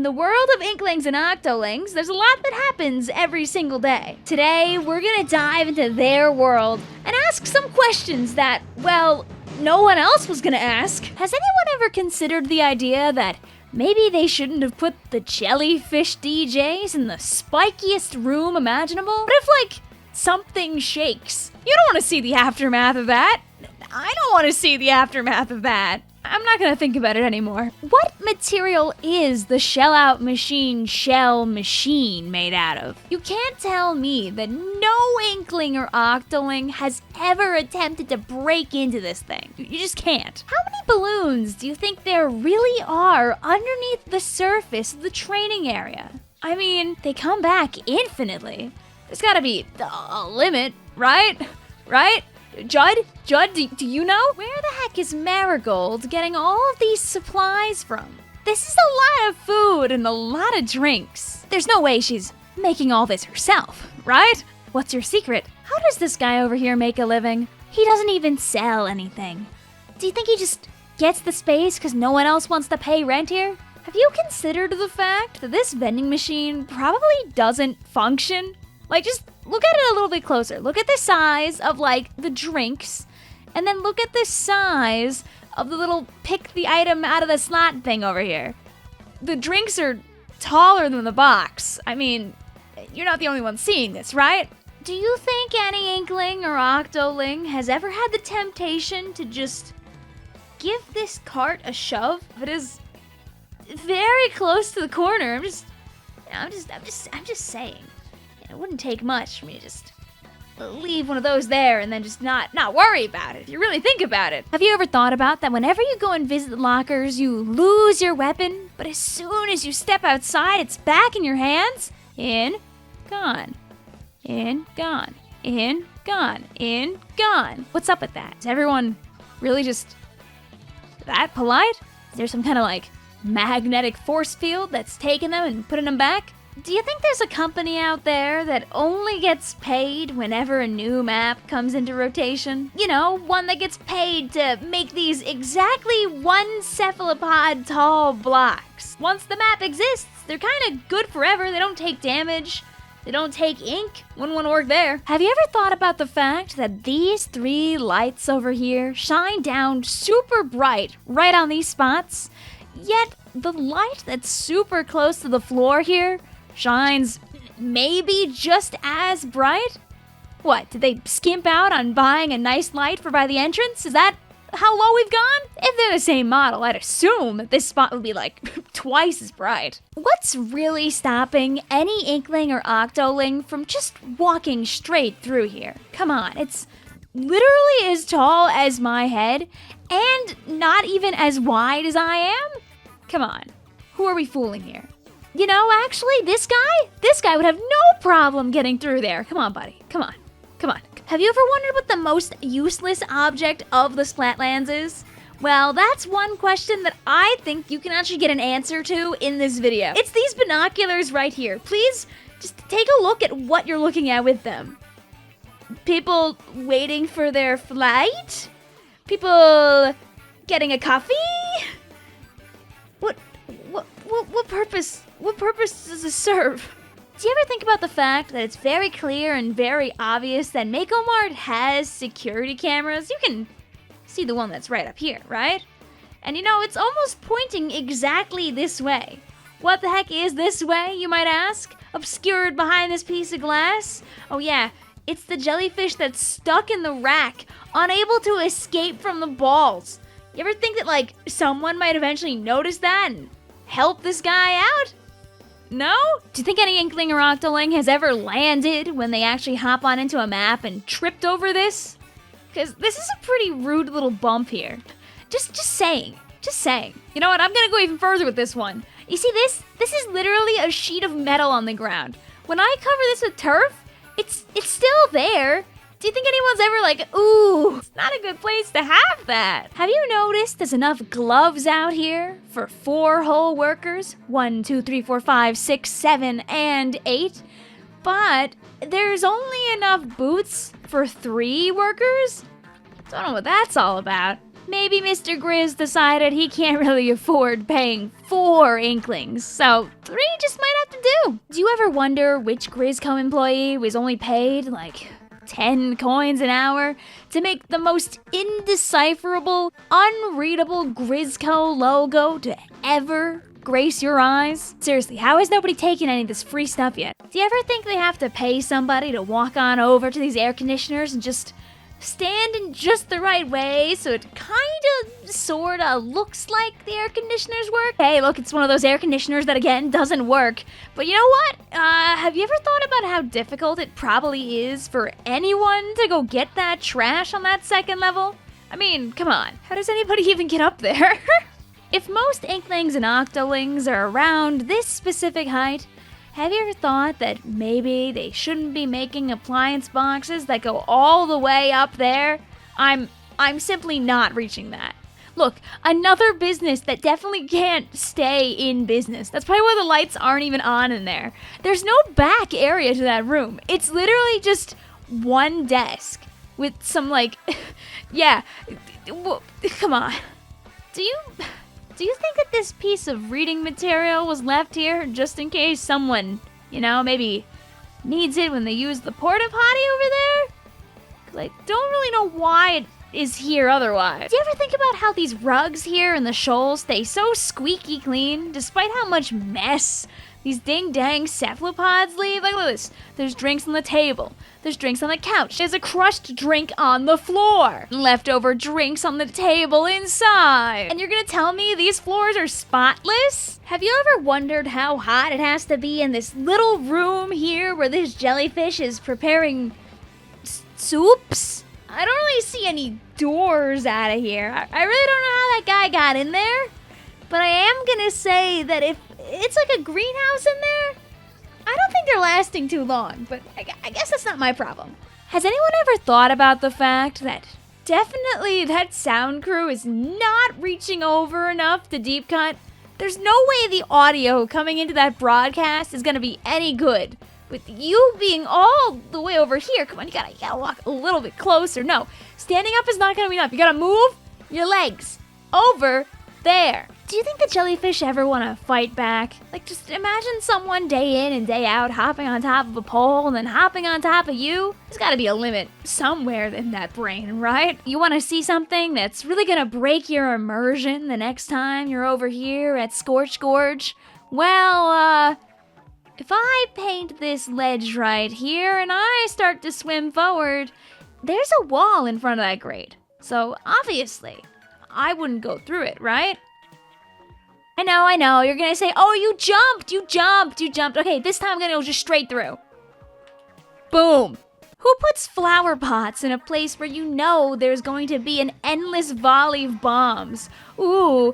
In the world of Inklings and Octolings, there's a lot that happens every single day. Today, we're gonna dive into their world and ask some questions that, well, no one else was gonna ask. Has anyone ever considered the idea that maybe they shouldn't have put the jellyfish DJs in the spikiest room imaginable? What if, like, something shakes? You don't want to see the aftermath of that. I don't want to see the aftermath of that. I'm not gonna think about it anymore. What material is the shell-out machine shell machine made out of? You can't tell me that no Inkling or Octoling has ever attempted to break into this thing. You just can't. How many balloons do you think there really are underneath the surface of the training area? I mean, they come back infinitely. There's gotta be a limit, right? Right? Judd, do you know? Where the heck is Marigold getting all of these supplies from? This is a lot of food and a lot of drinks. There's no way she's making all this herself, right? What's your secret? How does this guy over here make a living? He doesn't even sell anything. Do you think he just gets the space because no one else wants to pay rent here? Have you considered the fact that this vending machine probably doesn't function? Like, just look at it a little bit closer. Look at the size of, like, the drinks, and then look at the size of the little pick the item out of the slot thing over here. The drinks are taller than the box. I mean, you're not the only one seeing this, right? Do you think any Inkling or Octoling has ever had the temptation to just give this cart a shove? It is very close to the corner. I'm just saying. It wouldn't take much for me to just leave one of those there and then just not worry about it, if you really think about it. Have you ever thought about that whenever you go and visit the lockers, you lose your weapon, but as soon as you step outside, it's back in your hands? In, gone. In, gone. In, gone. In, gone. What's up with that? Is everyone really just that polite? Is there some kind of, like, magnetic force field that's taking them and putting them back? Do you think there's a company out there that only gets paid whenever a new map comes into rotation? You know, one that gets paid to make these exactly one cephalopod tall blocks. Once the map exists, they're kind of good forever. They don't take damage. They don't take ink. Wouldn't want to work there. Have you ever thought about the fact that these 3 lights over here shine down super bright right on these spots? Yet the light that's super close to the floor here shines maybe just as bright? What, did they skimp out on buying a nice light for by the entrance? Is that how low we've gone? If they're the same model, I'd assume that this spot would be like twice as bright. What's really stopping any Inkling or Octoling from just walking straight through here? Come on, it's literally as tall as my head and not even as wide as I am? Come on, who are we fooling here? You know, actually, this guy would have no problem getting through there. Come on, buddy. Come on. Have you ever wondered what the most useless object of the Splatlands is? Well, that's one question that I think you can actually get an answer to in this video. It's these binoculars right here. Please, just take a look at what you're looking at with them. People waiting for their flight? People getting a coffee? What purpose does this serve? Do you ever think about the fact that it's very clear and very obvious that Mako Mart has security cameras? You can see the one that's right up here, right? And you know, it's almost pointing exactly this way. What the heck is this way, you might ask? Obscured behind this piece of glass? Oh yeah, it's the jellyfish that's stuck in the rack, unable to escape from the balls. You ever think that, like, someone might eventually notice that and help this guy out? No? Do you think any Inkling or Octoling has ever landed when they actually hop on into a map and tripped over this? Because this is a pretty rude little bump here. Just saying. You know what, I'm gonna go even further with this one. You see this? This is literally a sheet of metal on the ground. When I cover this with turf, it's still there. Do you think anyone's ever like, ooh, it's not a good place to have that? Have you noticed there's enough gloves out here for 4 whole workers? 1, 2, 3, 4, 5, 6, 7, and 8. But there's only enough boots for 3 workers? Don't know what that's all about. maybe Mr. Grizz decided he can't really afford paying 4 Inklings, so 3 just might have to do. Do you ever wonder which GrizzCo employee was only paid, like, 10 coins an hour to make the most indecipherable, unreadable GrizzCo logo to ever grace your eyes? Seriously, how has nobody taken any of this free stuff yet? Do you ever think they have to pay somebody to walk on over to these air conditioners and just stand in just the right way so it sorta looks like the air conditioners work? Hey, look, it's one of those air conditioners that, again, doesn't work. But you know what? Have you ever thought about how difficult it probably is for anyone to go get that trash on that second level? I mean, come on. How does anybody even get up there? If most Inklings and Octolings are around this specific height, have you ever thought that maybe they shouldn't be making appliance boxes that go all the way up there? I'm simply not reaching that. Look, another business that definitely can't stay in business. That's probably why the lights aren't even on in there. There's no back area to that room. It's literally just one desk with some, like, yeah, come on. Do you think that this piece of reading material was left here just in case someone, maybe needs it when they use the porta potty over there? 'Cause I don't really know why it is here otherwise. Do you ever think about how these rugs here in the shoal stay so squeaky clean despite how much mess these ding-dang cephalopods leave? Like, look at this. There's drinks on the table. There's drinks on the couch. There's a crushed drink on the floor. Leftover drinks on the table inside. And you're gonna tell me these floors are spotless? Have you ever wondered how hot it has to be in this little room here where this jellyfish is preparing soups? I don't really see any doors out of here. I really don't know how that guy got in there. But I am gonna say that if it's like a greenhouse in there, I don't think they're lasting too long, but I guess that's not my problem. Has anyone ever thought about the fact that definitely that sound crew is not reaching over enough to deep cut? There's no way the audio coming into that broadcast is gonna be any good with you being all the way over here. Come on, you gotta walk a little bit closer. No, standing up is not gonna be enough. You gotta move your legs over there. Do you think the jellyfish ever want to fight back? Like, just imagine someone day in and day out hopping on top of a pole and then hopping on top of you. There's got to be a limit somewhere in that brain, right? You want to see something that's really going to break your immersion the next time you're over here at Scorch Gorge? Well, if I paint this ledge right here and I start to swim forward, there's a wall in front of that grate. So, obviously, I wouldn't go through it, right? I know, you're gonna say, oh, you jumped. Okay, this time I'm gonna go just straight through. Boom. Who puts flower pots in a place where you know there's going to be an endless volley of bombs? Ooh,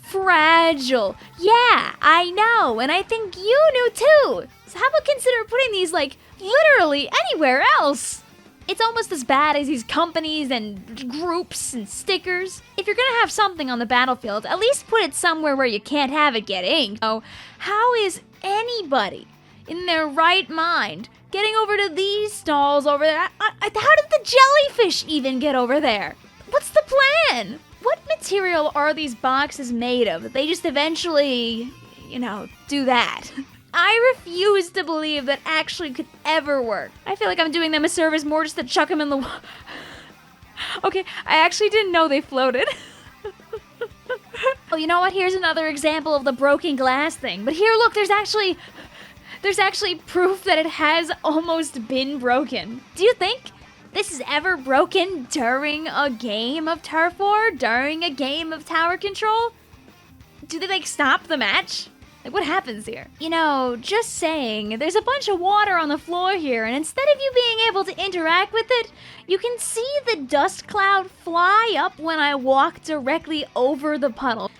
fragile. Yeah, I know, and I think you knew too. So how about consider putting these, like, literally anywhere else? It's almost as bad as these companies and groups and stickers. If you're gonna have something on the battlefield, at least put it somewhere where you can't have it get inked. So, how is anybody in their right mind getting over to these stalls over there? How did the jellyfish even get over there? What's the plan? What material are these boxes made of? They just eventually, do that. I refuse to believe that actually could ever work. I feel like I'm doing them a service more just to chuck them in the water. Okay, I actually didn't know they floated. Oh, you know what? Here's another example of the broken glass thing. But here, look, there's actually proof that it has almost been broken. Do you think this is ever broken during a game of Turf War? During a game of Tower Control? Do they, stop the match? Like, what happens here? Just saying, there's a bunch of water on the floor here, and instead of you being able to interact with it, you can see the dust cloud fly up when I walk directly over the puddle.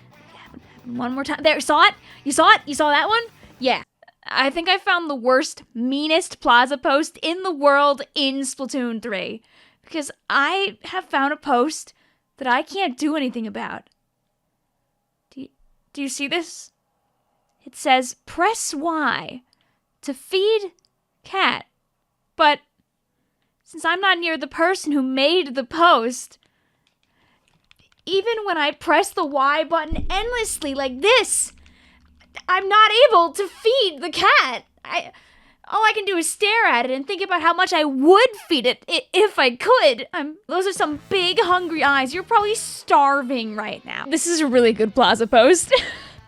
One more time. There, saw it? You saw it? You saw that one? Yeah. I think I found the worst, meanest plaza post in the world in Splatoon 3. Because I have found a post that I can't do anything about. Do you see this? It says, press Y to feed cat. But since I'm not near the person who made the post, even when I press the Y button endlessly like this, I'm not able to feed the cat. All I can do is stare at it and think about how much I would feed it if I could. Those are some big hungry eyes. You're probably starving right now. This is a really good Plaza post.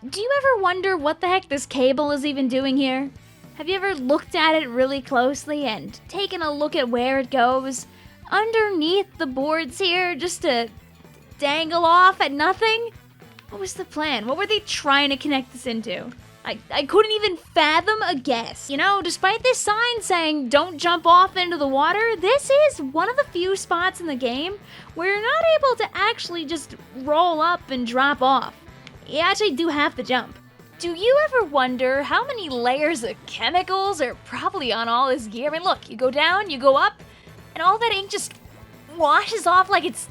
Do you ever wonder what the heck this cable is even doing here? Have you ever looked at it really closely and taken a look at where it goes? Underneath the boards here, just to dangle off at nothing? What was the plan? What were they trying to connect this into? I couldn't even fathom a guess. You know, despite this sign saying don't jump off into the water, this is one of the few spots in the game where you're not able to actually just roll up and drop off. You actually do have to jump. Do you ever wonder how many layers of chemicals are probably on all this gear? I mean, look, you go down, you go up, and all that ink just washes off like it's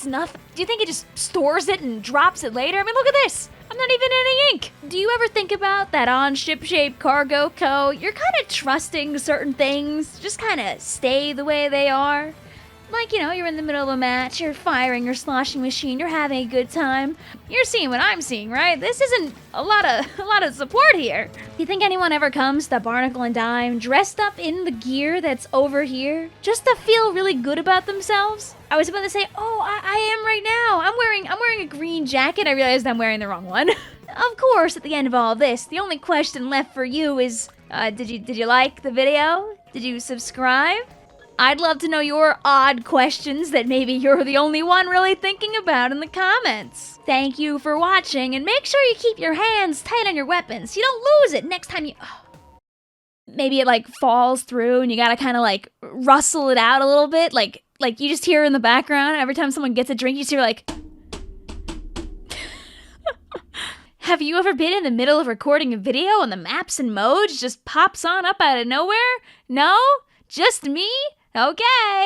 nothing. Do you think it just stores it and drops it later? I mean, look at this. I'm not even any ink. Do you ever think about that on ship-shaped cargo co? You're kind of trusting certain things just kind of stay the way they are. Like, you know, you're in the middle of a match, you're firing your sloshing machine, you're having a good time. You're seeing what I'm seeing, right? This isn't a lot of support here. Do you think anyone ever comes to Barnacle and Dime dressed up in the gear that's over here just to feel really good about themselves? I was about to say, oh, I am right now. I'm wearing a green jacket. I realized I'm wearing the wrong one. Of course, at the end of all of this, the only question left for you is, did you like the video? Did you subscribe? I'd love to know your odd questions that maybe you're the only one really thinking about in the comments. Thank you for watching, and make sure you keep your hands tight on your weapons so you don't lose it next time you... Maybe it like falls through and you gotta kind of like rustle it out a little bit. Like you just hear in the background every time someone gets a drink, you just hear like... Have you ever been in the middle of recording a video and the maps and modes just pops on up out of nowhere? No? Just me? Okay.